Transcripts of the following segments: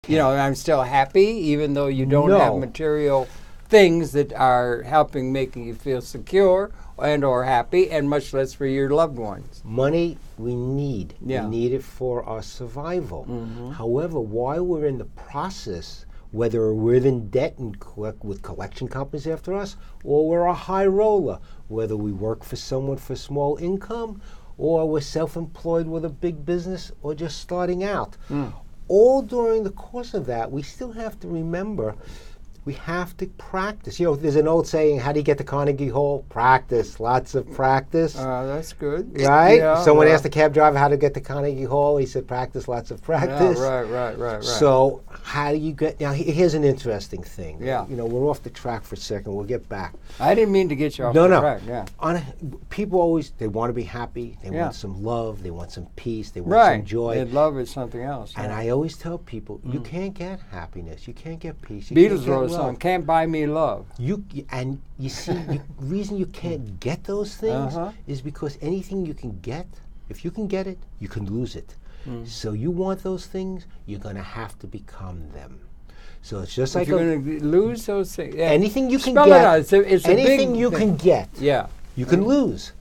You know, I'm still happy, even though you don't have material things that are helping making you feel secure and or happy, and much less for your loved ones. Money we need. Yeah. We need it for our survival. However, while we're in the process, whether we're in debt and with collection companies after us, or we're a high roller, whether we work for someone for small income, or we're self-employed with a big business, or just starting out. All during the course of that, we still have to remember we have to practice. You know, there's an old saying, how do you get to Carnegie Hall? Practice, lots of practice. That's good. Right? Yeah, Someone asked the cab driver how to get to Carnegie Hall. He said, practice, lots of practice. Yeah, right. So how do you get, now here's an interesting thing. Yeah. You know, we're off the track for a second. We'll get back. I didn't mean to get you off the track. Yeah. People always, they want to be happy. They want some love. They want some peace. They want some joy. And love is something else. And I always tell people, you can't get happiness. You can't get peace. You Beatles can't get wrote a love. song, Can't Buy Me Love. You see, the reason you can't get those things is because anything you can get, if you can get it, you can lose it. So you want those things, you're going to have to become them. So it's just like you're going to lose those things. Yeah. Anything you can Spell get, it out. It's a anything big you thing. can get, Yeah. you can lose.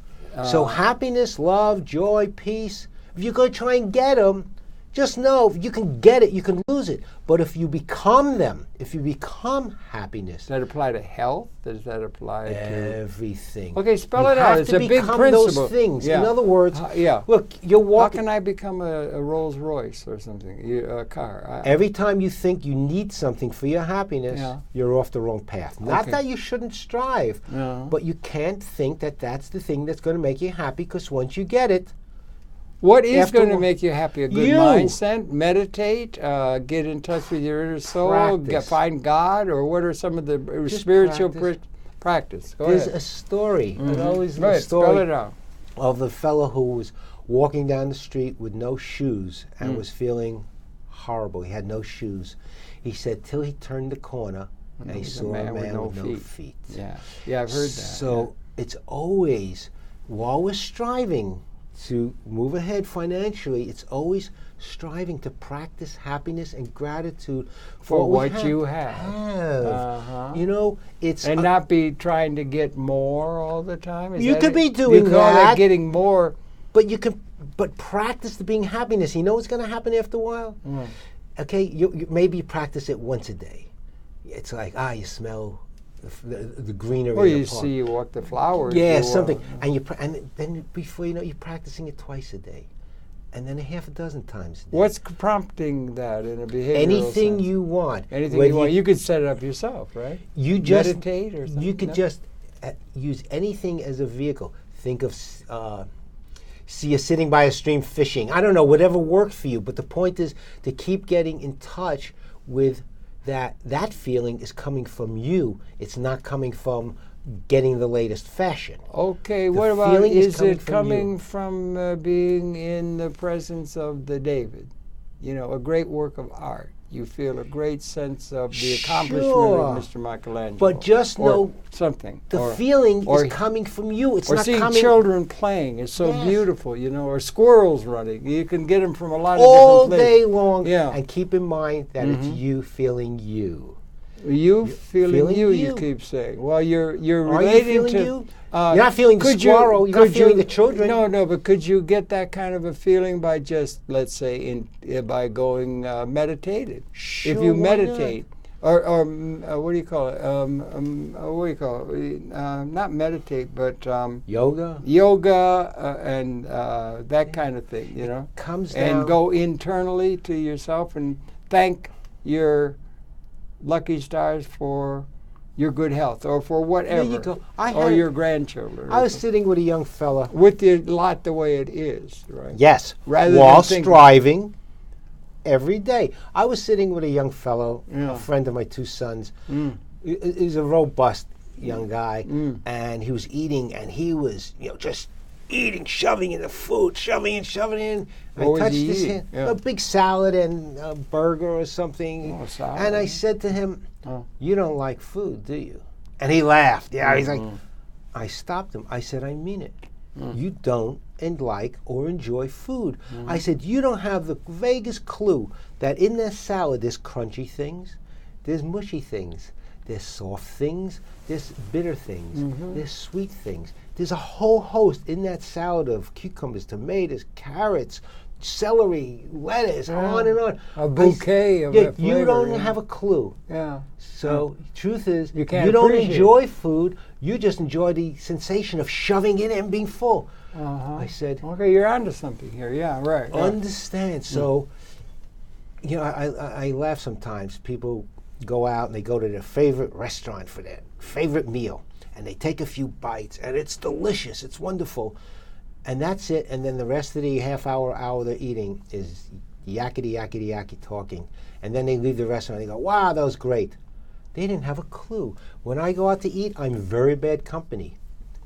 So happiness, love, joy, peace, if you're going to try and get them, just know if you can get it, you can lose it. But if you become them, if you become happiness. Does that apply to health? Does that apply to everything? Okay, spell it out. It's a big principle. Those things. Yeah. In other words, yeah. Look, you're walking. How can I become a Rolls Royce or something? A car. Every time you think you need something for your happiness, you're off the wrong path. Not that you shouldn't strive, but you can't think that that's the thing that's going to make you happy, because once you get it. What is going to make you happy? A good mindset, meditate, get in touch with your inner soul, find God, or what are some of the spiritual practice? There's a story. There's always a story spell it out. Of the fellow who was walking down the street with no shoes and was feeling horrible. He had no shoes. He said till he turned the corner and he saw a man with no feet. Yeah, I've heard that. So it's always, while we're striving to move ahead financially, it's always striving to practice happiness and gratitude for what you have. You know, it's and not be trying to get more all the time. You could be doing you call that getting more, but you can. But practice the being happiness. You know what's going to happen after a while? Okay, you maybe you practice it once a day. It's like you smell the greenery. Or you see, you walk the flowers. Yeah, something, and then before you know, you're practicing it twice a day, and then a half a dozen times a day. What's prompting that in a behavioral Anything sense? you want. Anything you want. You could set it up yourself, right? You just meditate or something. You could just use anything as a vehicle. Think of see you sitting by a stream fishing. I don't know, whatever works for you. But the point is to keep getting in touch with that feeling is coming from you. It's not coming from getting the latest fashion. Okay, what about, is it coming from being in the presence of the David? You know, a great work of art. You feel a great sense of the accomplishment of Mr. Michelangelo. But just know something. The feeling is coming from you. It's not seeing coming. Children playing is so beautiful, you know, or squirrels running. You can get them from a lot of all different places. day long. Yeah. And keep in mind that it's you feeling you. You feeling you, you keep saying. Well, you're relating to. You? You're not feeling the squirrel. You're not feeling the children. No, but could you get that kind of a feeling by just, let's say, by going meditated? Sure, if you meditate, or what do you call it? What do you call it? Not meditate, but yoga. Yoga and that kind of thing. You know, comes down and go internally to yourself and thank your lucky stars for your good health, or for whatever, there you go. or your grandchildren. I was sitting with a young fella. With your lot the way it is, right? Yes, while striving every day. I was sitting with a young fellow, a friend of my two sons. He's a robust young guy, and he was eating, and he was, just eating, shoving in the food, shoving in. I touched his hand, a big salad and a burger or something. And I said to him, you don't like food, do you? And he laughed. Yeah, he's like, I stopped him. I said, I mean it. you don't like or enjoy food. I said, you don't have the vaguest clue that in that salad there's crunchy things, there's mushy things, there's soft things, there's bitter things, there's sweet things. There's a whole host in that salad of cucumbers, tomatoes, carrots, celery, lettuce, on and on. A bouquet of flavor. You don't have a clue. Yeah. So truth is, you don't enjoy food. You just enjoy the sensation of shoving it in and being full. I said, okay, you're onto something here. Yeah, right. Understand. So, I laugh sometimes. People go out and they go to their favorite restaurant for their favorite meal, and they take a few bites, and it's delicious. It's wonderful. And that's it. And then the rest of the half hour they're eating is yakety talking. And then they leave the restaurant and they go, wow, that was great. They didn't have a clue. When I go out to eat, I'm very bad company.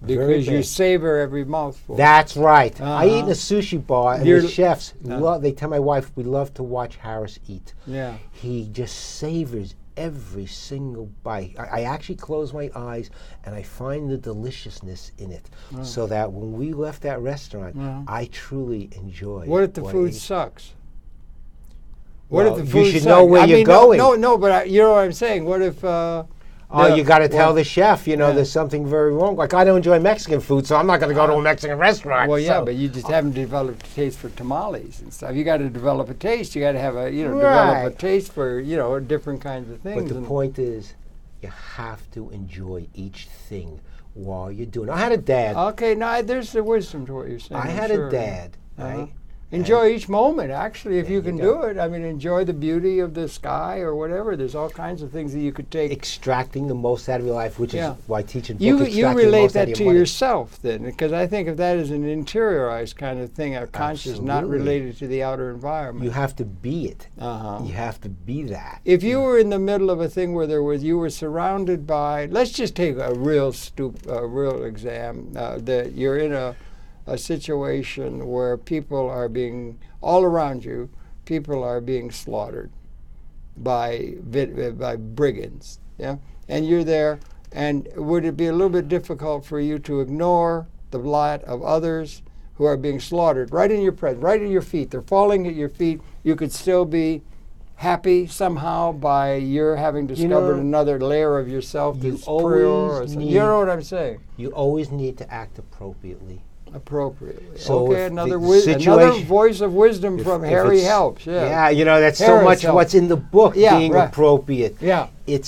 Because you savor every mouthful. That's right. I eat in a sushi bar, and the chefs, they tell my wife, we love to watch Harris eat. Yeah. He just savors every single bite. I actually close my eyes and I find the deliciousness in it, so that when we left that restaurant, I truly enjoy. What if the food sucks? What if the food you should know where you're going. No, but you know what I'm saying. What if? You got to tell the chef, there's something very wrong. Like, I don't enjoy Mexican food, so I'm not going to go to a Mexican restaurant. Well, yeah, but you just haven't developed a taste for tamales and stuff. You got to develop a taste. You got to have develop a taste for, different kinds of things. But the point is, you have to enjoy each thing while you're doing it. I had a dad. Okay, now there's the wisdom to what you're saying. I had a dad, right? Enjoy each moment, actually, if you can do it. I mean, enjoy the beauty of the sky or whatever. There's all kinds of things that you could take. Extracting the most out of your life, which is why teaching book you relate that to yourself, then, because I think if that is an interiorized kind of thing, a conscious, not related to the outer environment. You have to be it. You have to be that. If you were in the middle of a thing where you were surrounded by, let's just take a real exam, that you're in a situation where people are being, all around you, people are being slaughtered by brigands, and you're there, and would it be a little bit difficult for you to ignore the lot of others who are being slaughtered right in your presence, right at your feet? They're falling at your feet. You could still be happy somehow by your having discovered another layer of yourself that's pure or something. You know what I'm saying? You always need to act appropriately. So okay, another voice of wisdom from Harry helps. Yeah, that's Harris so much helps. What's in the book being appropriate. Yeah, it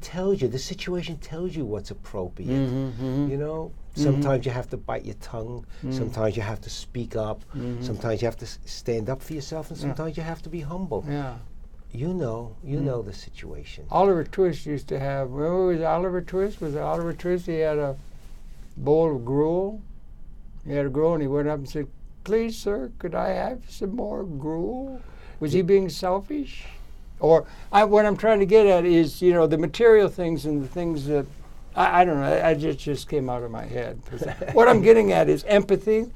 tells you, the situation tells you what's appropriate. Sometimes you have to bite your tongue. Sometimes you have to speak up. Sometimes you have to stand up for yourself, and sometimes you have to be humble. Yeah. You know the situation. Oliver Twist used to have. Remember, was Oliver Twist? Was it Oliver Twist? He had a bowl of gruel. He had a gruel, and he went up and said, "Please, sir, could I have some more gruel?" Was he being selfish? Or what I'm trying to get at is, the material things and the things that, I don't know, I just came out of my head. What I'm getting at is empathy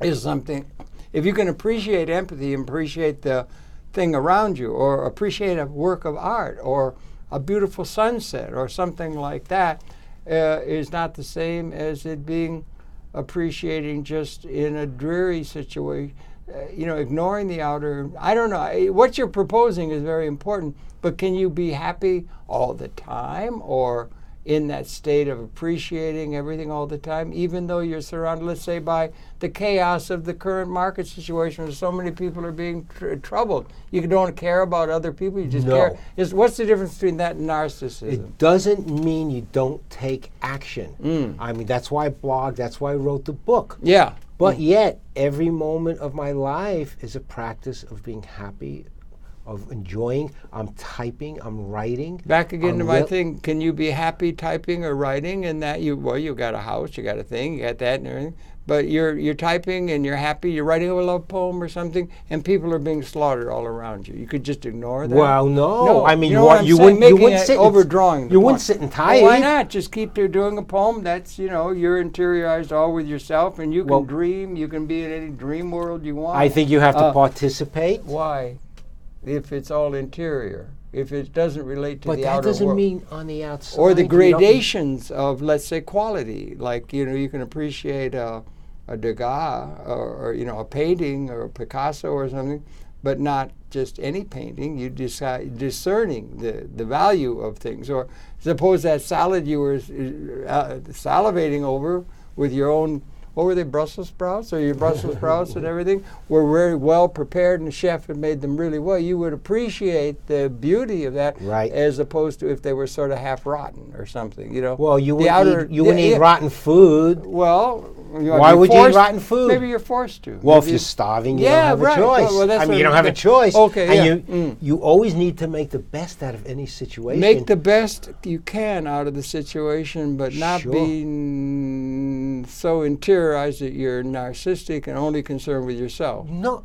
is something, if you can appreciate empathy and appreciate the thing around you, or appreciate a work of art, or a beautiful sunset, or something like that, is not the same as it being appreciating just in a dreary situation, ignoring the outer. I don't know. What you're proposing is very important, but can you be happy all the time, or in that state of appreciating everything all the time, even though you're surrounded, let's say, by the chaos of the current market situation where so many people are being troubled? You don't care about other people, you just care. What's the difference between that and narcissism? It doesn't mean you don't take action. I mean, that's why I blogged, that's why I wrote the book. Yeah. But yet, every moment of my life is a practice of being happy, of enjoying. I'm typing, I'm writing. Back again to my thing, can you be happy typing or writing, and that you got a house, you got a thing, you got that and everything, but you're typing and you're happy, you're writing a love poem or something, and people are being slaughtered all around you. You could just ignore that? Well, no. I mean, you wouldn't sit overdrawing. You wouldn't sit and type. Well, why not? Just keep doing a poem. That's, you're interiorized all with yourself, and you can dream. You can be in any dream world you want. I think you have to participate. Why? If it's all interior. if it doesn't relate to but the outer world. But that doesn't mean on the outside. Or the gradations of, let's say, quality. Like, you can appreciate a Degas or a painting or a Picasso or something, but not just any painting. You decide discerning the value of things. Or suppose that salad you were salivating over with your own, what were they, Brussels sprouts? Or your Brussels sprouts and everything were very well prepared and the chef had made them really well. You would appreciate the beauty of that, right, as opposed to if they were sort of half rotten or something, Well, you wouldn't eat rotten food. Well, why would you eat rotten food? Maybe you're forced to. Well, if you're starving, you don't have a choice. Well, you don't have a choice. Okay, and you always need to make the best out of any situation. Make the best you can out of the situation, but not be so interiorized that you're narcissistic and only concerned with yourself. No.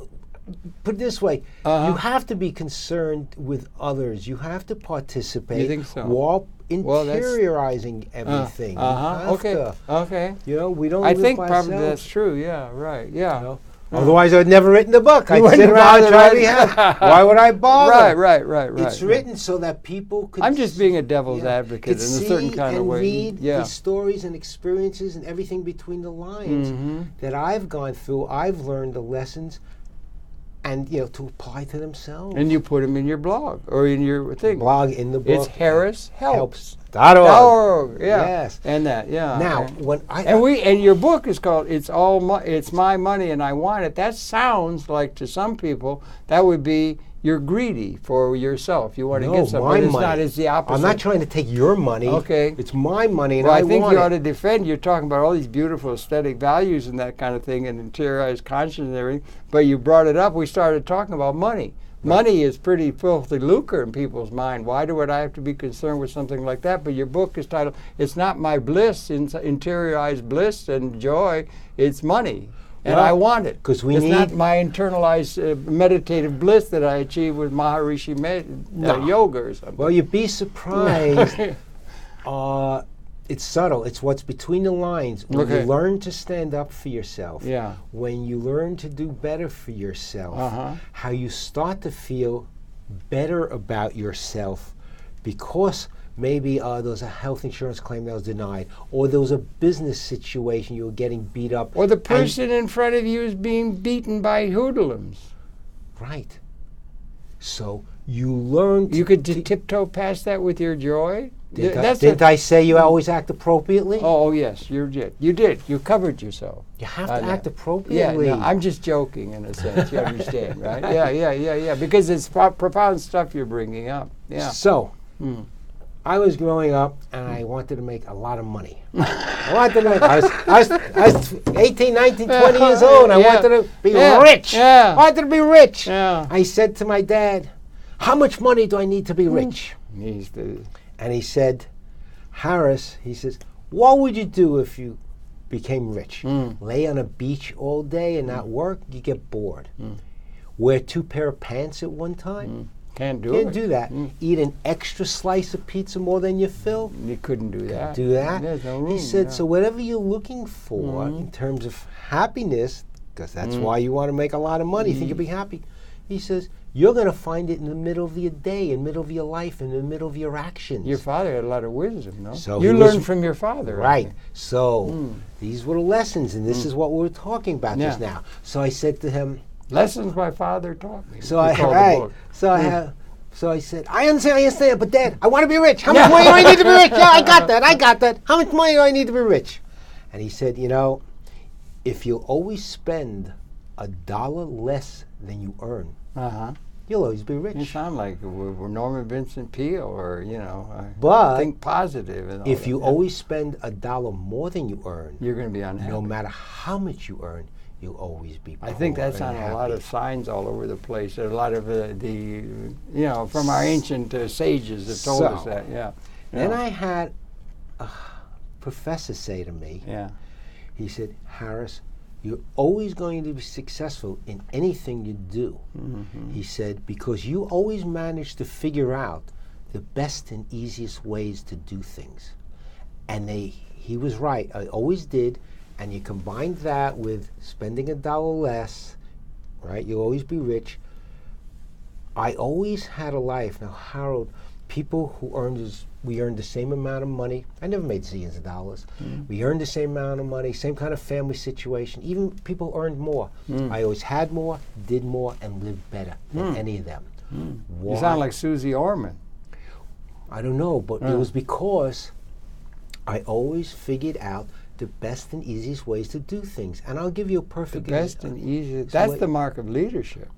Put it this way, you have to be concerned with others. You have to participate. You think so? While interiorizing everything. Okay. We don't. I live think by probably ourselves. That's true. Yeah. Right. Yeah. Otherwise, I'd never written the book. I'd sit around and try to be happy. Why would I bother? Right. It's written so that people could. I'm just being a devil's advocate in a certain kind of way. Read the stories and experiences and everything between the lines that I've gone through. I've learned the lessons. And to apply to themselves. And you put them in your blog or in your thing. Blog in the book. It's HarrisHelps.org. Yeah. Yes. And that. Yeah. Now, when and your book is called "It's My Money and I Want It." That sounds like to some people that would be you're greedy for yourself. You want to get something. But it's not. It's the opposite. I'm not trying to take your money. Okay. It's my money, and I want it. think you ought to defend. You're talking about all these beautiful aesthetic values and that kind of thing, and interiorized conscience and everything. But you brought it up. We started talking about money. Right. Money is pretty filthy lucre in people's mind. Why would I have to be concerned with something like that? But your book is titled, "It's Not My Bliss, Interiorized Bliss and Joy. It's Money." And I want it. Because it's not my internalized meditative bliss that I achieve with Maharishi yoga or something. Well, you'd be surprised. It's subtle. It's what's between the lines. When you learn to stand up for yourself, when you learn to do better for yourself, how you start to feel better about yourself because maybe there was a health insurance claim that was denied, or there was a business situation you were getting beat up. Or the person in front of you is being beaten by hoodlums. Right. So you learn you could tiptoe past that with your joy? Didn't I say you always act appropriately? Oh, yes, you did. You did. You covered yourself. You have to act appropriately. Yeah, no, I'm just joking in a sense. You understand, right? Yeah. Because it's profound stuff you're bringing up. Yeah. So, I was growing up and I wanted to make a lot of money. I was 18, 19, 20 years old and I wanted to be rich. I wanted to be rich. I said to my dad, how much money do I need to be rich? And he said, Harris, he says, what would you do if you became rich? Lay on a beach all day and not work? You get bored. Wear 2 pair of pants at one time? Can't do that. Eat an extra slice of pizza more than you fill? You couldn't do that. There's no room, he said, so whatever you're looking for in terms of happiness, because that's why you want to make a lot of money, you think you'll be happy. He says, you're going to find it in the middle of your day, in the middle of your life, in the middle of your actions. Your father had a lot of wisdom, no? So you learned from your father. Right. So these were the lessons, and this is what we were talking about just now. So I said to him, lessons my father taught me. So I said, I understand, but Dad, I want to be rich. How much money do I need to be rich? Yeah, I got that. How much money do I need to be rich? And he said, if you always spend $1 less than you earn, you'll always be rich. You sound like we're Norman Vincent Peale, or but think positive. And all if you always spend $1 more than you earn, you're going to be unhappy. No matter how much you earn, you'll always be poor. I think that's on a lot of signs all over the place. A lot of from our ancient sages have told us that. Yeah. Then I had a professor say to me, he said, Harris, you're always going to be successful in anything you do. He said, because you always manage to figure out the best and easiest ways to do things. And he was right. I always did. And you combine that with spending $1 less, right? You'll always be rich. I always had a life. Now, Harold, people who we earned the same amount of money. I never made zillions of dollars. We earned the same amount of money, same kind of family situation. Even people earned more. I always had more, did more, and lived better than any of them. You sound like Susie Orman. I don't know, but it was because I always figured out the best and easiest ways to do things. And I'll give you a perfect example. The best and easiest. That's the mark of leadership.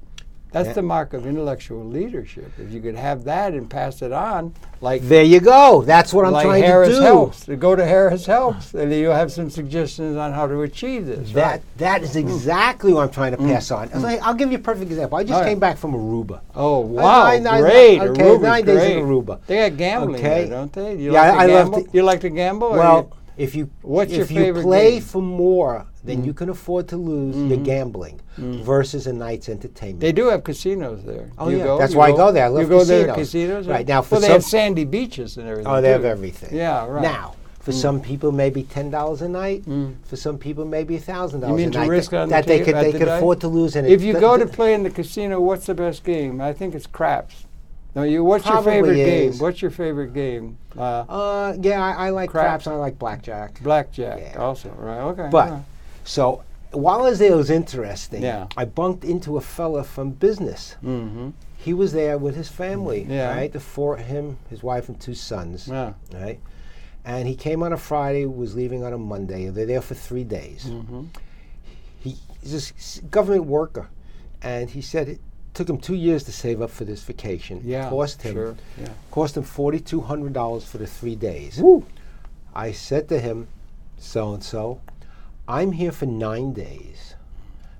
That's the mark of intellectual leadership. If you could have that and pass it on, like there you go. That's what I'm trying Harris to do. Helps. Go to Harris Helps, and you'll have some suggestions on how to achieve this. That is exactly what I'm trying to pass on. I'll give you a perfect example. I just came back from Aruba. Oh wow, great! Okay, Aruba's 9 days in Aruba. They got gambling there, don't they? I love to. You like to gamble? Well, if you play game? For more than you can afford to lose, you're gambling versus a night's entertainment. They do have casinos there. Oh, yeah. That's why I go there. I love casinos. You go there to casinos? Right. Now, they have sandy beaches and everything. Oh, they have everything. Yeah, right. Now, for some people, maybe $10 a night. For some people, maybe $1,000 a night. You mean to risk on that they could afford to lose. And if you go to play in the casino, what's the best game? I think it's craps. No, what's your favorite game? What's your favorite game? I like craps. I like blackjack. Blackjack, also, right? Okay. But so while I was there, it was interesting. Yeah. I bumped into a fella from business. He was there with his family, right? Him, his wife, and 2 sons, right? And he came on a Friday, was leaving on a Monday. They're there for 3 days. He's a government worker, and he said it took him 2 years to save up for this vacation. Yeah, cost him $4,200 for the 3 days. Woo. I said to him, so-and-so, I'm here for 9 days,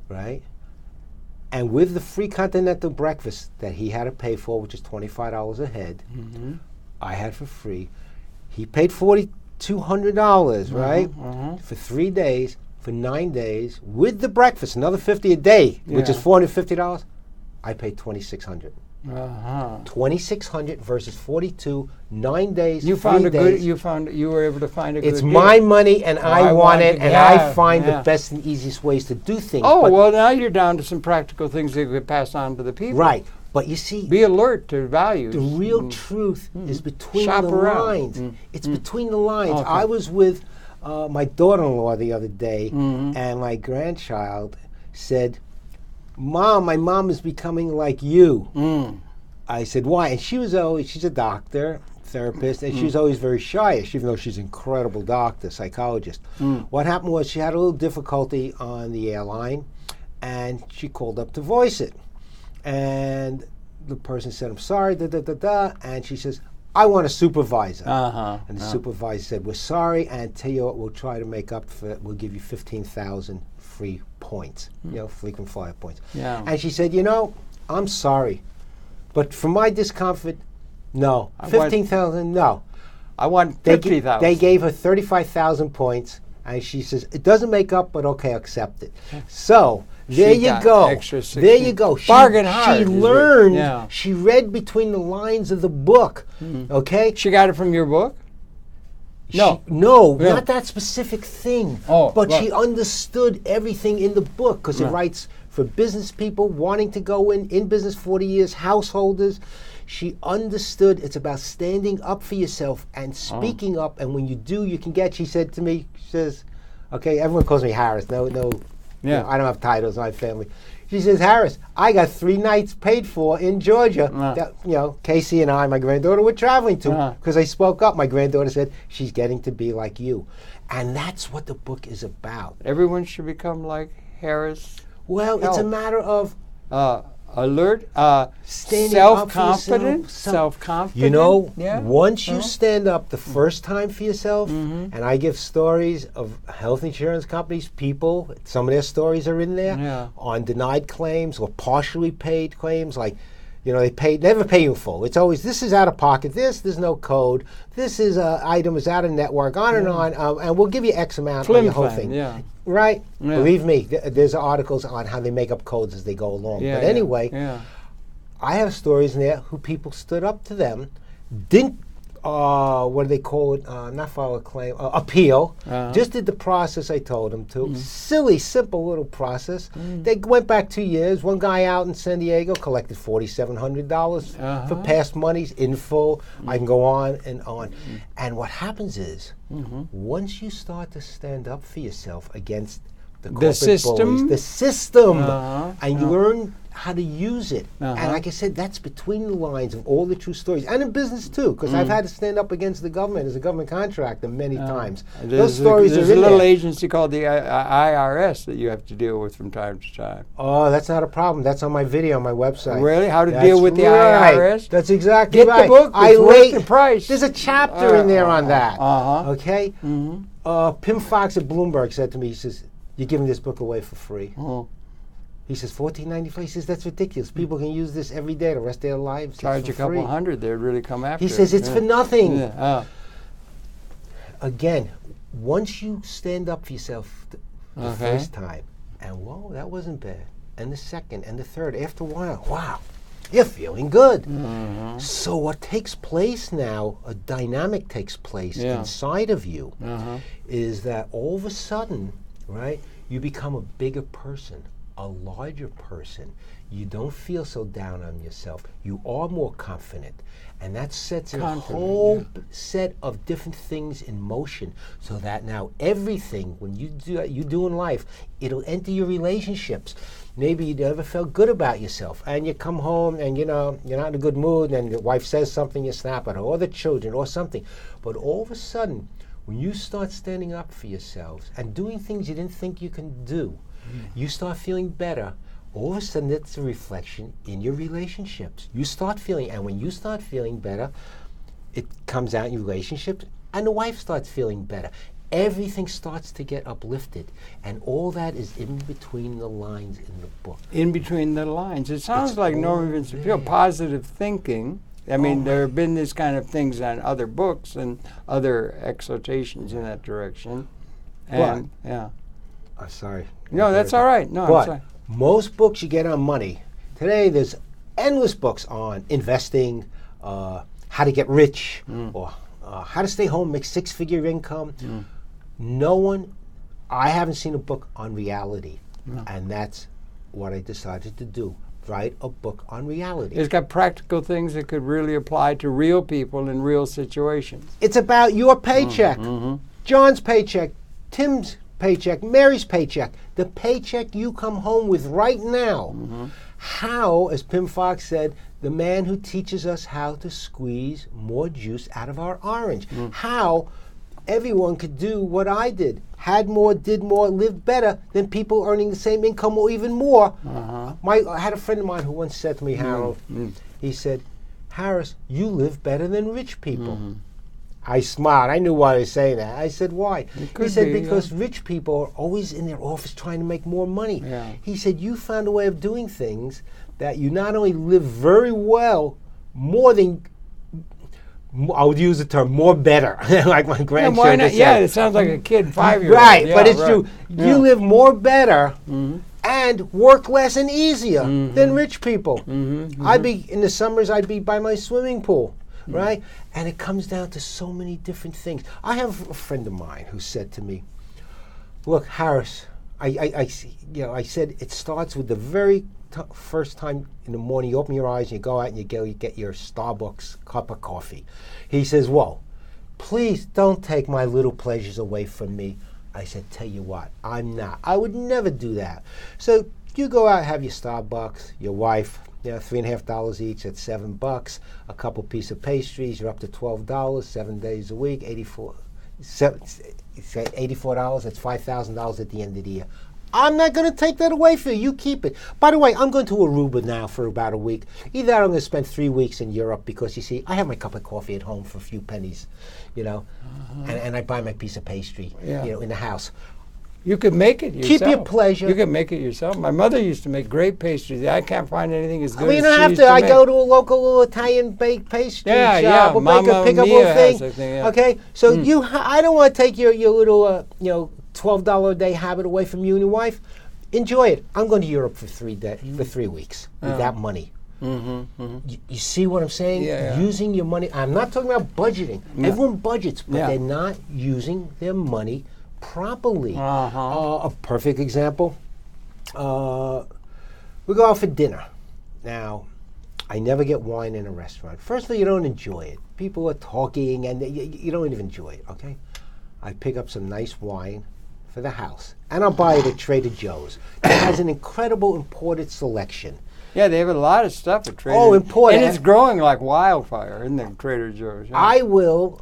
right? And with the free continental breakfast that he had to pay for, which is $25 a head, I had for free. He paid $4,200, right? For 3 days, for 9 days, with the breakfast, another $50 a day, which is $450. I paid $2,600. $2,600 versus $42, 9 days. You found you were able to find a good It's my money, and I want it, and I find the best and easiest ways to do things. Oh, well, now you're down to some practical things that you could pass on to the people. Right. But you see, be alert to values. The real truth is between the lines. It's between the lines. Okay. I was with my daughter-in-law the other day, and my grandchild said, Mom, my mom is becoming like you. I said, why? And she's a doctor, therapist, and she's always very shy, even though she's an incredible doctor, psychologist. What happened was she had a little difficulty on the airline, and she called up to voice it. And the person said, I'm sorry, and she says, I want a supervisor. And the supervisor said, we're sorry, and tell you what, we'll try to make up for it. We'll give you 15,000 free points, frequent flyer points. Yeah. And she said, I'm sorry, but for my discomfort, no. 15,000, no. I want 50,000. They gave her 35,000 points, and she says, it doesn't make up, but okay, accept it. So, there you go. There you go. Bargain hard. She learned, she read between the lines of the book, okay? She got it from your book? No, not that specific thing. But she understood everything in the book because it writes for business people wanting to go in business 40 years, householders. She understood it's about standing up for yourself and speaking up. And when you do, you can get. She said to me, she says, "Okay, everyone calls me Harris. No, I don't have titles in my family." She says, Harris, I got 3 nights paid for in Georgia. That, Casey and I, my granddaughter, were traveling to because I spoke up. My granddaughter said, she's getting to be like you. And that's what the book is about. Everyone should become like Harris. Well, it's a matter of alert, self-confident. Self-confident. Once you stand up the first time for yourself, and I give stories of health insurance companies, people, some of their stories are in there, on denied claims or partially paid claims, like, they never pay you in full. It's always, this is out of pocket, there's no code, this is item is out of network, on and on, and we'll give you X amount on the whole thing. Right? Yeah. Believe me, there's articles on how they make up codes as they go along. But anyway, I have stories in there who people stood up to them, didn't what do they call it? Not file a claim, appeal. Just did the process I told them to. Silly, simple little process. They went back 2 years. One guy out in San Diego collected $4,700 for past monies in full. I can go on and on. And what happens is, once you start to stand up for yourself against the system, bullies, the system, and you learn how to use it. And like I said, that's between the lines of all the true stories, and in business too, because I've had to stand up against the government as a government contractor many times. Those stories there's are in a little there. agency called the IRS that you have to deal with from time to time. Oh, that's not a problem. That's on my video on my website. Really? How to deal with the right. IRS? That's exactly right. Get the book. It's worth the price. There's a chapter in there on that. Okay? Mm-hmm. Pimm Fox at Bloomberg said to me, he says, "You're giving this book away for free." He says, $14.95. He says, "That's ridiculous. People can use this every day the rest of their lives. Charge a couple $100, they'd really come after it." He says, "It's for nothing." Yeah. Again, once you stand up for yourself the first time, and whoa, that wasn't bad, and the second, and the third, after a while, wow, you're feeling good. So what takes place now, a dynamic takes place inside of you, is that all of a sudden, right, you become a bigger person, a larger person. You don't feel so down on yourself. You are more confident. And that sets a whole set of different things in motion, so that now everything, when you do in life, it'll enter your relationships. Maybe you never felt good about yourself, and you come home and you're not in a good mood, and your wife says something, you snap at her, or the children, or something. But all of a sudden, when you start standing up for yourselves and doing things you didn't think you can do, you start feeling better. All of a sudden, it's a reflection in your relationships. You start feeling, and when you start feeling better, it comes out in your relationships, and the wife starts feeling better. Everything starts to get uplifted, and all that is in between the lines in the book. In between the lines. It sounds like Norman Vincent Peale, positive thinking. I mean, there have been this kind of things on other books and other exhortations in that direction. And, I'm sorry. No, that's all right. No, I'm sorry. Most books you get on money. Today, there's endless books on investing, how to get rich, or how to stay home, make six-figure income. I haven't seen a book on reality, and that's what I decided to do. Write a book on reality. It's got practical things that could really apply to real people in real situations. It's about your paycheck, John's paycheck, Tim's paycheck, Mary's paycheck, the paycheck you come home with right now. How, as Pimm Fox said, the man who teaches us how to squeeze more juice out of our orange. How everyone could do what I did. Had more, did more, lived better than people earning the same income or even more. I had a friend of mine who once said to me, Harold, he said, "Harris, you live better than rich people." I smiled. I knew why he was saying that. I said, "Why?" He said, "Because rich people are always in their office trying to make more money." He said, "You found a way of doing things that you not only live very well, more than, I would use the term, more better," like my grandchildren said. Yeah, it sounds like a kid, 5-year-old. Right, but it's true. You live more better and work less and easier than rich people. I'd be, in the summers, I'd be by my swimming pool. Right? And it comes down to so many different things. I have a friend of mine who said to me, "Look, Harris," I said, it starts with the very first time in the morning you open your eyes and you go out and you get your Starbucks cup of coffee. He says, "Whoa, please don't take my little pleasures away from me." I said, "Tell you what, I would never do that." So you go out and have your Starbucks, your wife, $3.50 each, that's $7. A couple pieces of pastries, you're up to $12, 7 days a week, $84. That's $5,000 at the end of the year. I'm not going to take that away from you. You keep it. By the way, I'm going to Aruba now for about a week. Either I'm going to spend 3 weeks in Europe because, you see, I have my cup of coffee at home for a few pennies, and I buy my piece of pastry, in the house. You could make it yourself. Keep your pleasure. You can make it yourself. My mother used to make great pastries. I can't find anything as good as you don't have to. I go to a local little Italian baked pastry shop. We'll pick up a little thing. Okay, so I don't want to take your little $12 a day habit away from you and your wife. Enjoy it. I'm going to Europe for 3 weeks with that money. You see what I'm saying? Yeah. Using your money. I'm not talking about budgeting. No. Everyone budgets, but they're not using their money properly. A perfect example, we go out for dinner. Now, I never get wine in a restaurant. First of all, you don't enjoy it. People are talking and you don't even enjoy it, okay? I pick up some nice wine for the house, and I'll buy it at Trader Joe's. It has an incredible imported selection. Yeah, they have a lot of stuff at Trader Joe's. Oh, imported. And it's growing like wildfire, isn't it, Trader Joe's? Yeah. I will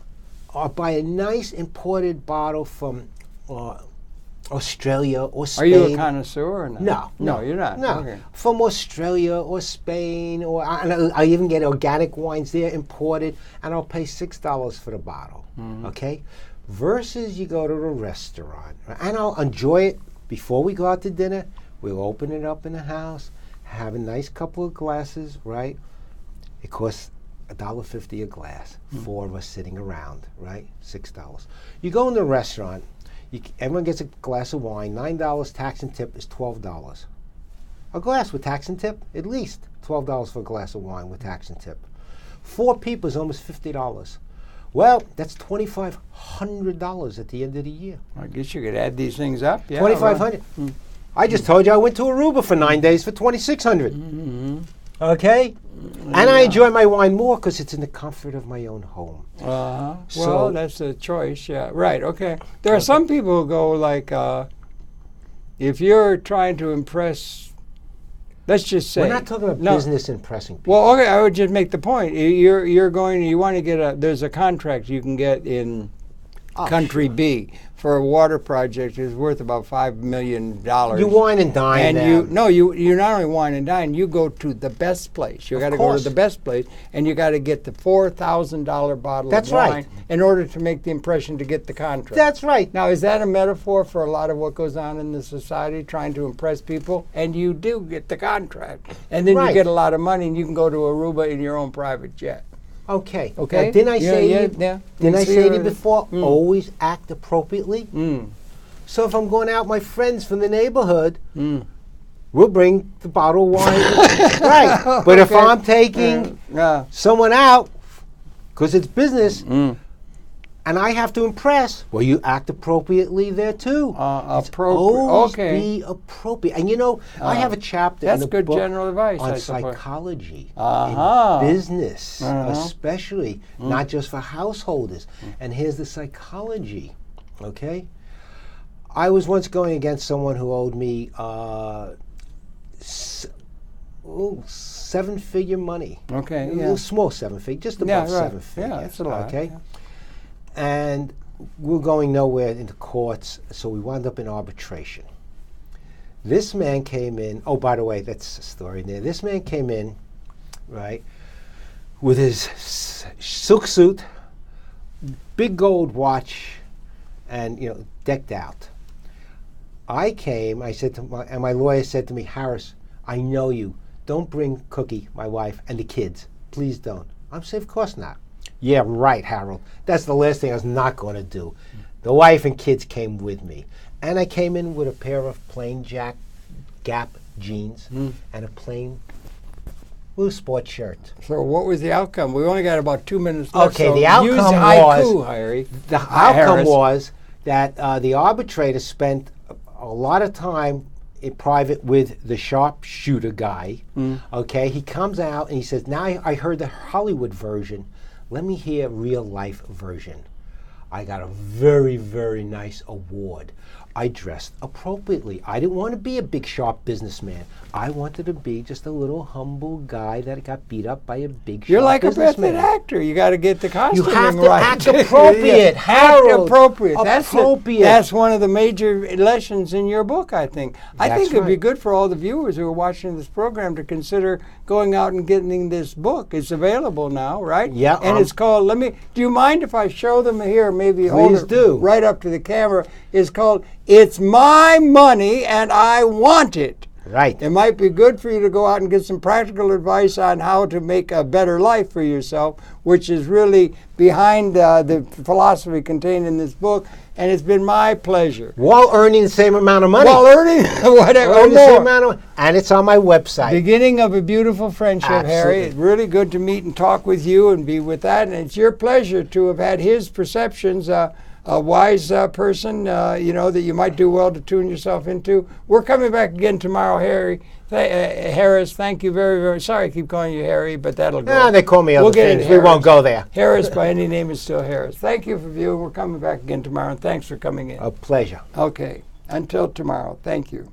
buy a nice imported bottle from Australia or Spain. Are you a connoisseur or not? No, you're not. No, Okay. from Australia or Spain, or I even get organic wines there imported, and I'll pay $6 for the bottle. Okay, versus you go to a restaurant, and I'll enjoy it before we go out to dinner. We'll open it up in the house, have a nice couple of glasses, right? It costs $1.50 a glass. 4 of us sitting around, right? $6. You go in the restaurant. Everyone gets a glass of wine. $9 tax and tip is $12. A glass with tax and tip, at least $12 for a glass of wine with tax and tip. 4 people is almost $50. Well, that's $2,500 at the end of the year. I guess you could add these things up. Yeah, $2,500. Right. I just told you I went to Aruba for 9 days for $2,600. Okay? And I enjoy my wine more because it's in the comfort of my own home. Well, that's a choice, yeah. Right, okay. There are some people who go like, if you're trying to impress, let's just say. We're not talking about business impressing people. Well, okay, I would just make the point. You want to get there's a contract you can get in country B for a water project is worth about $5 million. You wine and dine. And you not only wine and dine, you go to the best place. You got to go to the best place, and you got to get the $4,000 bottle of wine in order to make the impression to get the contract. That's right. Now, is that a metaphor for a lot of what goes on in the society, trying to impress people? And you do get the contract, and then you get a lot of money, and you can go to Aruba in your own private jet. Okay. Okay. Now, didn't I say to you before? Always act appropriately. So if I'm going out, my friends from the neighborhood, we'll bring the bottle of wine. Right. But if I'm taking someone out, because it's business, and I have to impress, well, you act appropriately there too. Always be appropriate. And you know, I have a chapter in the book general advice, on psychology in business, especially, not just for householders. And here's the psychology, okay? I was once going against someone who owed me seven-figure money. Okay, A small seven-figure, just above seven-figure. Yeah, that's a lot. Okay. Yeah. And we're going nowhere into courts, so we wound up in arbitration. This man came in, oh, by the way, that's a story there. This man came in, right, with his silk suit, big gold watch, and, decked out. I came, and my lawyer said to me, Harris, I know you. Don't bring Cookie, my wife, and the kids. Please don't. I'm saying, of course not. Yeah, right, Harold. That's the last thing I was not going to do. The wife and kids came with me. And I came in with a pair of plain Gap jeans and a plain blue sports shirt. So what was the outcome? We only got about 2 minutes left. Okay, so the outcome use was... Harry. The outcome was that the arbitrator spent a lot of time in private with the sharpshooter guy. Okay, he comes out and he says, now I heard the Hollywood version. Let me hear real life version. I got a very, very nice award. I dressed appropriately. I didn't want to be a big, sharp businessman. I wanted to be just a little humble guy that got beat up by a big, You're sharp like businessman. a method actor. You got to get the costume right. You have to act appropriate, Harold. Act appropriate. Appropriate. That's one of the major lessons in your book, I think. I think it'd be good for all the viewers who are watching this program to consider going out and getting this book. It's available now, right? Yeah. And it's called, do you mind if I show them here, maybe hold it right up to the camera? It's called It's My Money and I Want It. Right. It might be good for you to go out and get some practical advice on how to make a better life for yourself, which is really behind the philosophy contained in this book. And it's been my pleasure. While earning the same amount of money. While earning whatever, earning the same amount of money. And it's on my website. Beginning of a beautiful friendship, Absolutely. Harry. It's really good to meet and talk with you and be with that. And it's your pleasure to have had his perceptions, a wise person, that you might do well to tune yourself into. We're coming back again tomorrow, Harry. Harris, thank you very, very. Sorry I keep calling you Harry, but that'll go. Yeah, they call me other things. We won't go there. Harris, by any name, is still Harris. Thank you for viewing. We're coming back again tomorrow, and thanks for coming in. A pleasure. Okay. Until tomorrow. Thank you.